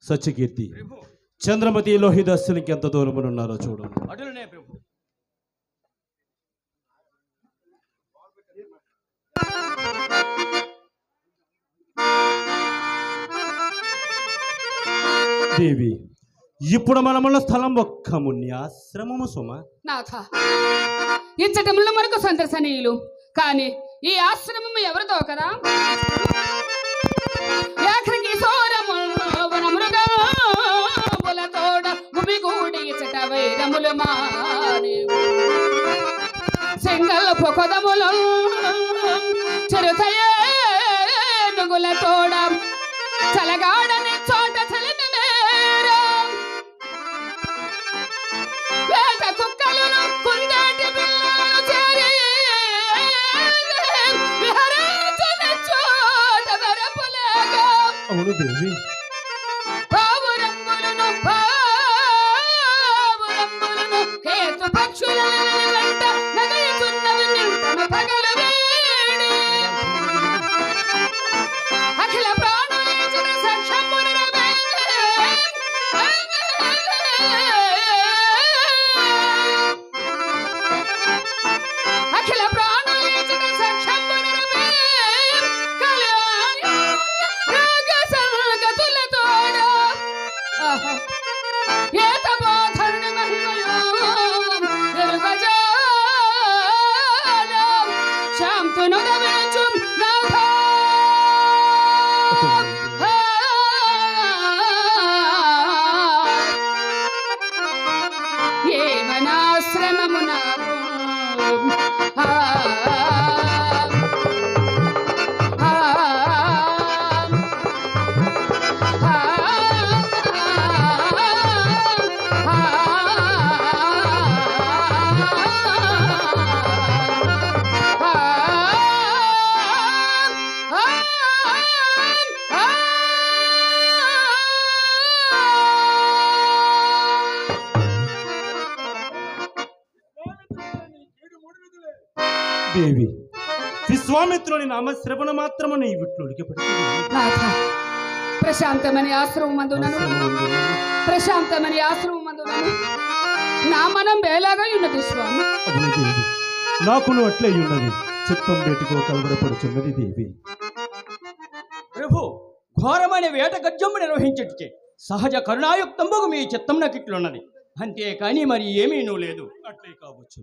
సత్యకీర్తి చంద్రమతి లోహిదాస్యునికి ఎంత దూరమునున్నారో చూడు. అటులనే ప్రభు. దేవి, ఇప్పుడు మనమున్న స్థలం ఒక్క మున్యాశ్రమము సుమ. నాథ, ఇచ్చటముల మనకు సందర్శనీయులు, కానీ ఈ ఆశ్రమము ఎవరిదో కదా? వైరములు సెంగల్ పొకొదములు చెరుతయేనుగుల తోడ చలగాడని చోట చలిమి వేద కుక్కలను కుందేటి పిల్లలను చేరి విహరించిన చోట వెరపులేగా. అవును దేవి. దేవి, విశ్వామిత్రుని నామశ్రవణ మాత్రము నీ విట్లుడికి ప్రశాంతమని ఆశ్రమమందునను ప్రశాంతమని ఆశ్రమమందునను నా మనం వేలాగా ఉన్నది స్వామి. అవును దేవి, నాకును అట్లే ఉన్నది. చిత్తం వేటికో కలవరపడుచున్నది దేవి. ప్రభు, ఘోరమైన వేట గజ్జమ్ము నిర్వహించటిచే సహజ కరుణాయుక్తంబగు మీ చిత్తం నాకిట్లున్నది, అంతేకాని మరి ఏమీ లేదు. అట్లే కావచ్చు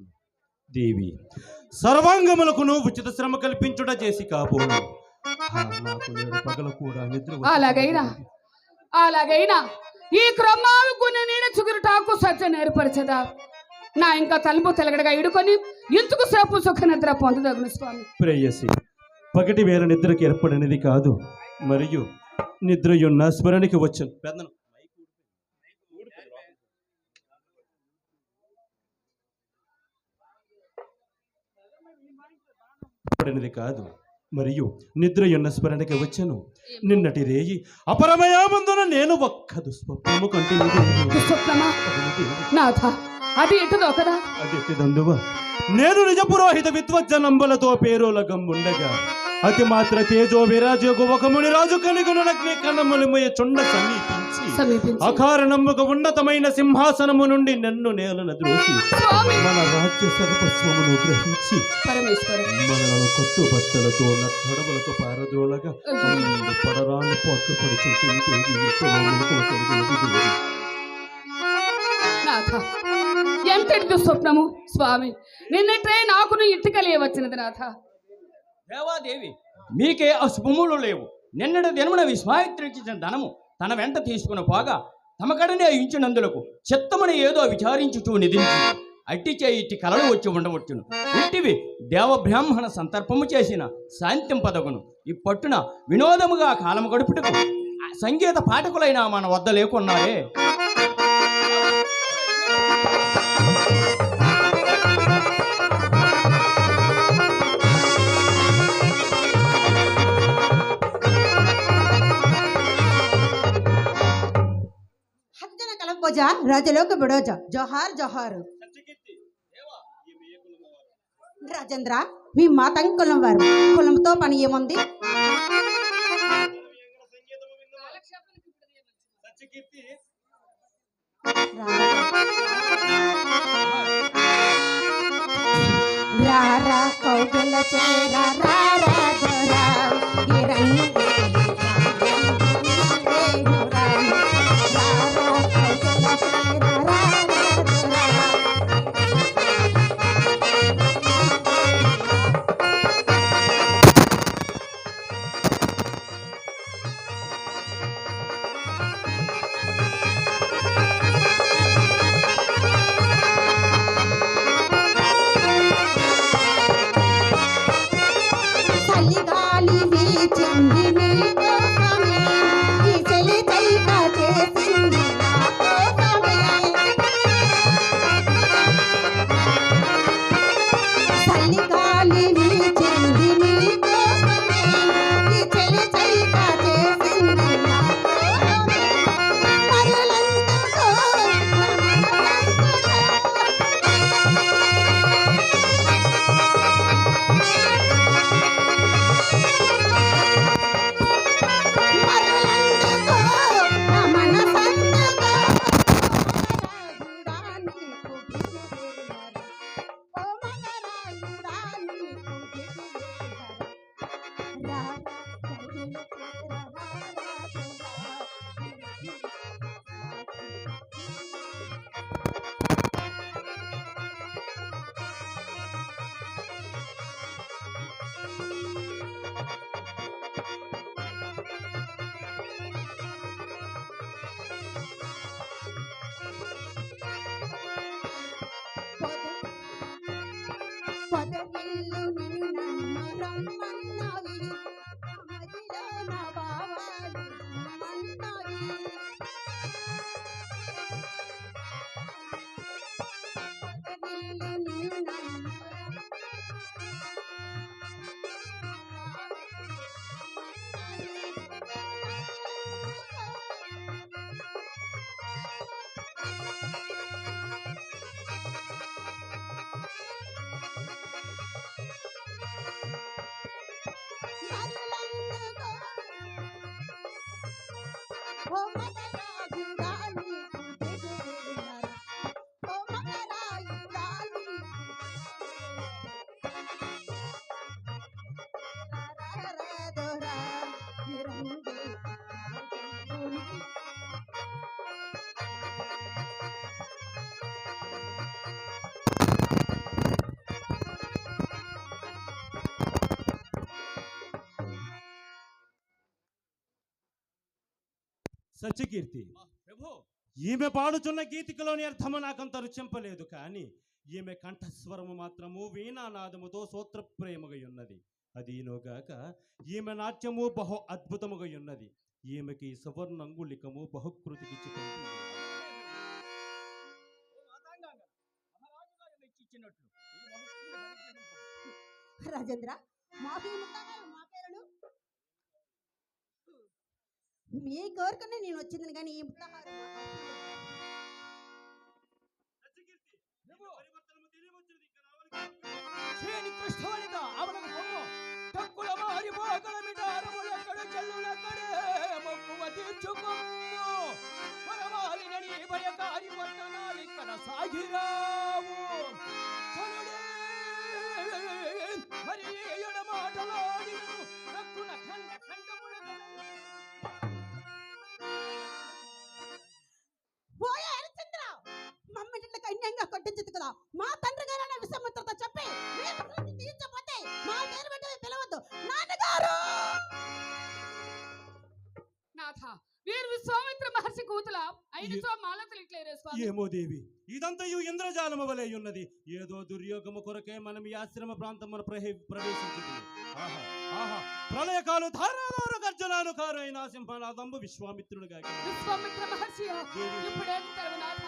దేవి. సర్వాంగములకును ఉచిత శ్రమ కల్పించుట చేసి కాబోను. నాకు నేడు పగలు కూడా నిద్ర. అలాగైనా ఈ క్రమాలకు నీడ చుగురుటాకు సత్యం ఏర్పరచదా? నా ఇంకా తలుపు తెలగడగా ఇడుకొని ఎందుకు సేపు సుఖ నిద్ర పొందదగును స్వామి. ప్రేయసి, పగటి వేళ నిద్రకి ఏర్పడినది కాదు, మరియు నిద్రయున్న స్మరణకి వచ్చను పడినది కాదు, మరియు నిద్రయున్న స్మరణకి వచ్చను. నిన్నటి రేయి అపరమయామందున నేను ఒక్క దుస్వప్నము అది ఎటుదో కదా? అది ఎట్టిదందువా? నేను నిజ పురోహిత విద్వజ్జనంబలతో పేరోలగంబుండగా అతి మాత్ర తేజో విరాజోగు ఒక మునిరాజు కనిగుణగ్ని కన్నములిమయ చుండ సమీపించి అకారణముగా ఉన్నతమైన సింహాసనము నుండి నన్ను నేలను ద్రోసి మన రాజ్య సర్వస్వమును గ్రహించి మనలను కట్టుబట్టలతో నట్టడములకు పారద్రోలగా పడరాని పట్టుపడుచుంటుంది. ఎంతటి స్వప్నము స్వామి, నిన్నట్రే నాకును ఇంటికలే వచ్చినది నాథ. దేవాదేవి, మీకే అశుభములు లేవు. నిన్నటి దినమున విశ్వామిత్రుడిచ్చిన ధనము తన వెంట తీసుకుని పోగా తమకడనే ఇంచినందులకు చిత్తముని ఏదో విచారించుచూ నిధించి అట్టిచే ఇట్టి కలలు వచ్చి ఉండవచ్చును. ఇట్టివి దేవబ్రాహ్మణ సంతర్పము చేసిన శాంతింపదగును. ఈ పట్టున వినోదముగా కాలము గడుపుటకు సంగీత పాఠకులైన మన వద్ద లేకున్నారే. రాజలోక బుడోజా జోహార్ జోహారు. రాజేంద్ర, మీ మాతంగ్ కులం వారు. కులంతో పని ఏముంది? సత్యకీర్తి రారా కౌగిల చేర రారా దొరా ఈ రంగు చలిగాలి వీచింది మీకోసమే ఈ చలి చైక చేసింది నా కోసమే చలిగాలి వీచింది మీకోసమే ఈ చలి చైక చేసింది నా కోసమే మరులందుకో మరులందుకో నా మనసందుకో మగరాయుడా నీకు బిగువేనరా ఓ మగరాయుడా నీకు బిగువేనరా రారా కౌగిల చేర పొదరిల్లు నిన్ను రమ్మన్నవి మదిలో నా భావాలు రమ్మన్నవి పొదరిల్లు నిన్ను మరులందుకో ఓ మగరాయుడా నీకు బిగువేనరా ఓ మగరాయుడా నీకు రారా దొరా ఈ రంగు సత్యకీర్తి ప్రభు ఈమె పాడుచున్న గీతికలోని అర్థము నాకంత రుచింపలేదు కానీ ఈమె కంఠస్వరము మాత్రము వీణానాదముతో సూత్ర ప్రేమగా ఉన్నది. అదీనోగాక ఈమె నాట్యము బహు అద్భుతముగా ఉన్నది. ఈమెకి సువర్ణంగుళికము బహుకృతికి చిక్కింది. మహారాజు గారు మెచ్చిచ్చినట్లు ఈ మహత్తుని పరిగ్రహింపము. రాజేంద్ర మాకు ఈ ముత్తగారు మా పేరును మీ కోరికనే నేను వచ్చింది కానీ ఈ ముత్తహారం మాకు అవసరం లేదు. సత్యకీర్తి ప్రభు పరివర్తనము తెలియవచ్చునది. ఇక రావలికి శ్రేణి కృష్ణవనిత అవలకు పొమ్ము తక్కుల మారి పోగలమిటారములెక్కడ చెల్లులక్కడే మొక్కువ తీర్చుకొమ్ము పరమాలినని భయకారి వర్తనాలిక్కడ సాగిరావు చలుడే మరి ఎడమాటలాడినను నక్కున ఖండ ఖండములకను పోయే హరిశ్చంద్ర మమ్మల్ని కన్యంగా కొట్టించదు కదా మా తండ్రి గారు విషమిత్రతో చెప్పి మేము ప్రతి తీర్చపోతే మా పేరు పెట్టి పిలవద్దు నాన్నగారు నాథ వీరు విశ్వామిత్ర మహర్షి కూతుల ఐదుతో మాలతలు ఇట్లేరే స్వామి. ఏమో దేవి ఇదంతయు ఇంద్రజాలము వలె ఉన్నది. ఏదో దుర్యోగము కొరకే మనం ఈ ఆశ్రమ ప్రాంతమున ప్రవేశించుతుంది. ఆహా ఆహా ప్రళయకాలు ధారాధార గర్జనాను కారైన సింహనాదంబు విశ్వామిత్రుడుగా విశ్వామిత్ర మహర్షి దేవి. ఇప్పుడేం తరవు నాథ